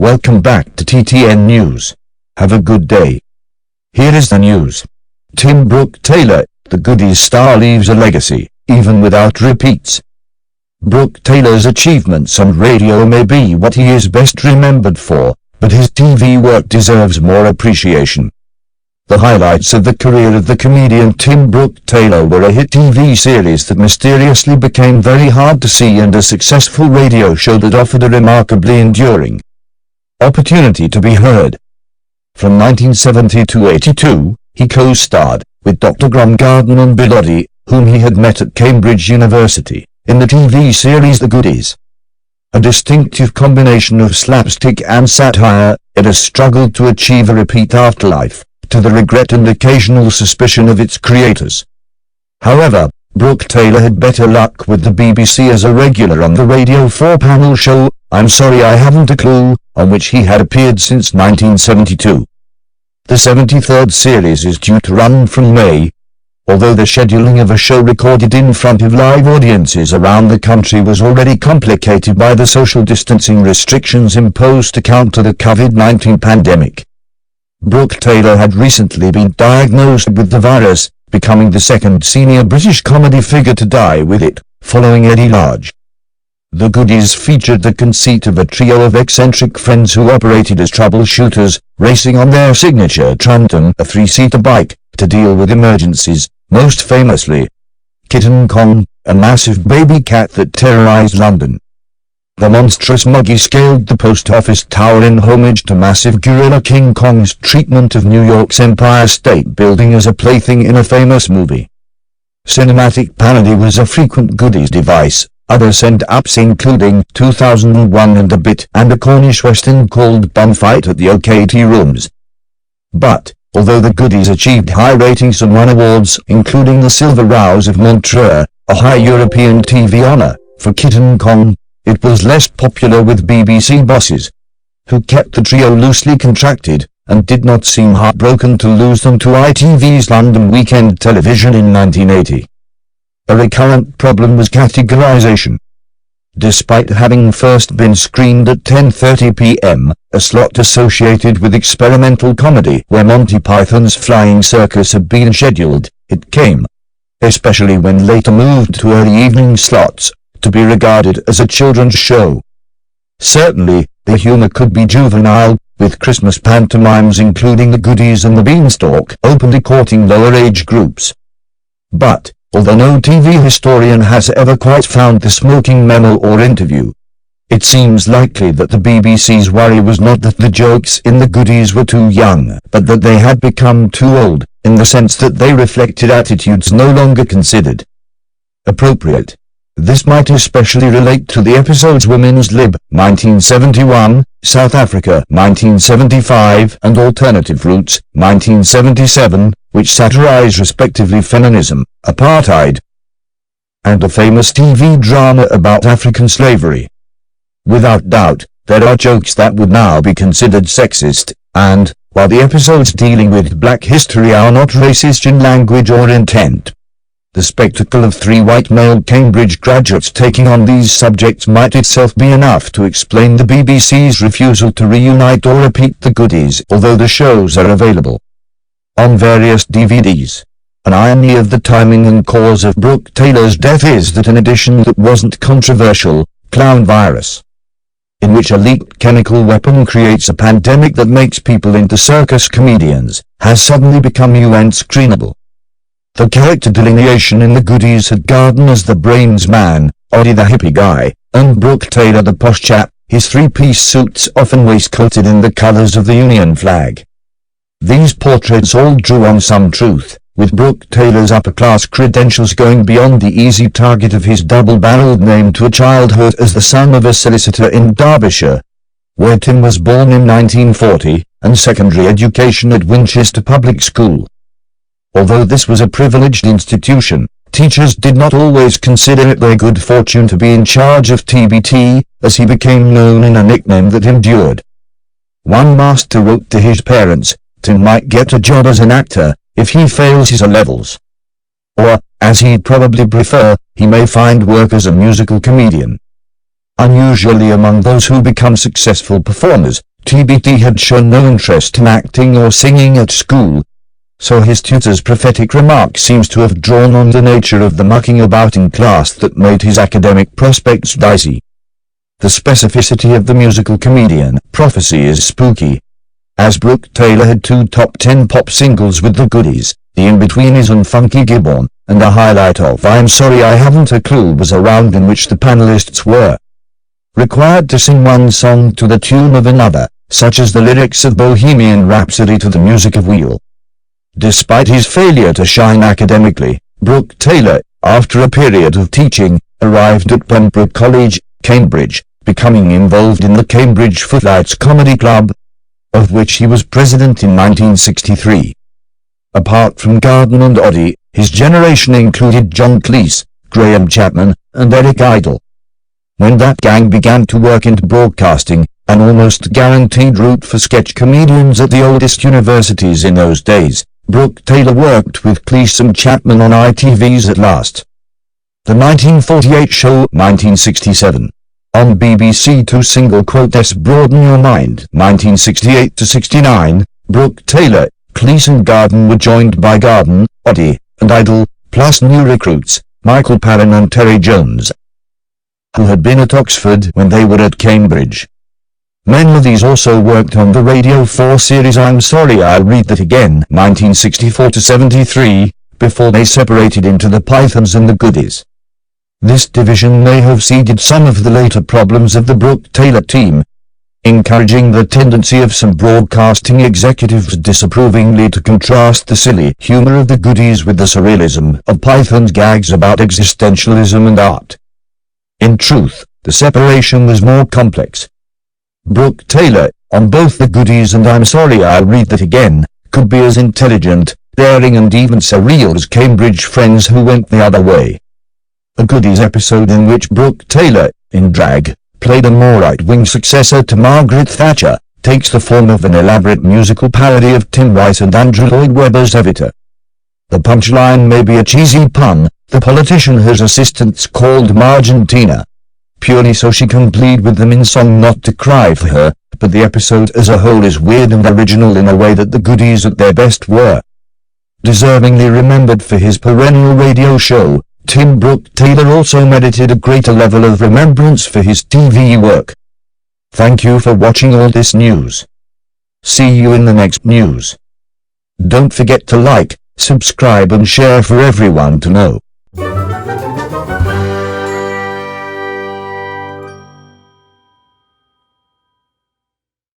Welcome back to TTN News. Have a good day. Here is the news. Tim Brooke-Taylor, the Goodies star, leaves a legacy, even without repeats. Brooke-Taylor's achievements on radio may be what he is best remembered for, but his TV work deserves more appreciation. The highlights of the career of the comedian Tim Brooke-Taylor were a hit TV series that mysteriously became very hard to see and a successful radio show that offered a remarkably enduring opportunity to be heard. From 1970 to 82, he co-starred with Dr. Graeme and Oddie, whom he had met at Cambridge University, in the TV series The Goodies. A distinctive combination of slapstick and satire, it has struggled to achieve a repeat afterlife, to the regret and occasional suspicion of its creators. However, Brooke-Taylor had better luck with the BBC as a regular on the Radio 4 panel show, I'm Sorry I Haven't a Clue, on which he had appeared since 1972. The 73rd series is due to run from May. Although the scheduling of a show recorded in front of live audiences around the country was already complicated by the social distancing restrictions imposed to counter the COVID-19 pandemic. Brooke-Taylor had recently been diagnosed with the virus, becoming the second senior British comedy figure to die with it, following Eddie Large. The Goodies featured the conceit of a trio of eccentric friends who operated as troubleshooters, racing on their signature Tramton, a three-seater bike, to deal with emergencies, most famously Kitten Kong, a massive baby cat that terrorized London. The monstrous Muggy scaled the post office tower in homage to massive gorilla King Kong's treatment of New York's Empire State Building as a plaything in a famous movie. Cinematic parody was a frequent Goodies device. Other send-ups including 2001 and a Bit and a Cornish western called Bumfight at the OKT Rooms. But, although the Goodies achieved high ratings and won awards including the Silver Rouse of Montreux, a high European TV honour, for Kitten Kong, it was less popular with BBC bosses, who kept the trio loosely contracted, and did not seem heartbroken to lose them to ITV's London Weekend Television in 1980. A recurrent problem was categorization. Despite having first been screened at 10:30 p.m., a slot associated with experimental comedy where Monty Python's Flying Circus had been scheduled, it came, especially when later moved to early evening slots, to be regarded as a children's show. Certainly, the humor could be juvenile, with Christmas pantomimes including The Goodies and the Beanstalk openly courting lower age groups. But, although no TV historian has ever quite found the smoking memo or interview, it seems likely that the BBC's worry was not that the jokes in The Goodies were too young, but that they had become too old, in the sense that they reflected attitudes no longer considered appropriate. This might especially relate to the episodes Women's Lib, 1971, South Africa, 1975, and Alternative Roots, 1977, which satirized respectively feminism, apartheid, and a famous TV drama about African slavery. Without doubt, there are jokes that would now be considered sexist, and, while the episodes dealing with Black history are not racist in language or intent, the spectacle of three white male Cambridge graduates taking on these subjects might itself be enough to explain the BBC's refusal to reunite or repeat The Goodies, although the shows are available on various DVDs. An irony of the timing and cause of Brooke-Taylor's death is that an edition that wasn't controversial, Clown Virus, in which a leaked chemical weapon creates a pandemic that makes people into circus comedians, has suddenly become screenable. The character delineation in The Goodies had Garden as the brains man, Oddie the hippie guy, and Brooke-Taylor the posh chap, his three-piece suits often waistcoated in the colors of the Union flag. These portraits all drew on some truth, with Brooke-Taylor's upper-class credentials going beyond the easy target of his double-barreled name to a childhood as the son of a solicitor in Derbyshire, where Tim was born in 1940, and secondary education at Winchester Public School. Although this was a privileged institution, teachers did not always consider it their good fortune to be in charge of TBT, as he became known in a nickname that endured. One master wrote to his parents, Tim might get a job as an actor, if he fails his A-levels. Or, as he'd probably prefer, he may find work as a musical comedian. Unusually among those who become successful performers, TBT had shown no interest in acting or singing at school, so his tutor's prophetic remark seems to have drawn on the nature of the mucking about in class that made his academic prospects dicey. The specificity of the musical comedian prophecy is spooky. As Brooke-Taylor had 2 top 10 pop singles with the Goodies, The In-Betweeners and Funky Gibbon, and the highlight of I'm Sorry I Haven't a Clue was a round in which the panelists were required to sing one song to the tune of another, such as the lyrics of Bohemian Rhapsody to the music of Wheel. Despite his failure to shine academically, Brooke-Taylor, after a period of teaching, arrived at Pembroke College, Cambridge, becoming involved in the Cambridge Footlights Comedy Club, of which he was president in 1963. Apart from Garden and Oddie, his generation included John Cleese, Graeme Chapman, and Eric Idle. When that gang began to work into broadcasting, an almost guaranteed route for sketch comedians at the oldest universities in those days, Brooke-Taylor worked with Cleese and Chapman on ITV's At Last, the 1948 show 1967. On BBC Two single quote S Broaden Your Mind 1968-69, Brooke-Taylor, Cleese and Garden were joined by Garden, Oddie, and Idle, plus new recruits, Michael Palin and Terry Jones, who had been at Oxford when they were at Cambridge. Many of these also worked on the Radio 4 series I'm Sorry I'll Read That Again 1964-73, before they separated into the Pythons and the Goodies. This division may have seeded some of the later problems of the Brooke-Taylor team, encouraging the tendency of some broadcasting executives disapprovingly to contrast the silly humor of the Goodies with the surrealism of Python's gags about existentialism and art. In truth, the separation was more complex. Brooke-Taylor, on both the Goodies and I'm Sorry I'll Read That Again, could be as intelligent, daring and even surreal as Cambridge friends who went the other way. A Goodies episode in which Brooke-Taylor, in drag, played a more right-wing successor to Margaret Thatcher, takes the form of an elaborate musical parody of Tim Rice and Andrew Lloyd Webber's Evita. The punchline may be a cheesy pun, the politician has assistants called Margentina, purely so she can plead with them in song not to cry for her, but the episode as a whole is weird and original in a way that the Goodies at their best were. Deservingly remembered for his perennial radio show, Tim Brooke-Taylor also merited a greater level of remembrance for his TV work. Thank you for watching all this news. See you in the next news. Don't forget to like, subscribe and share for everyone to know.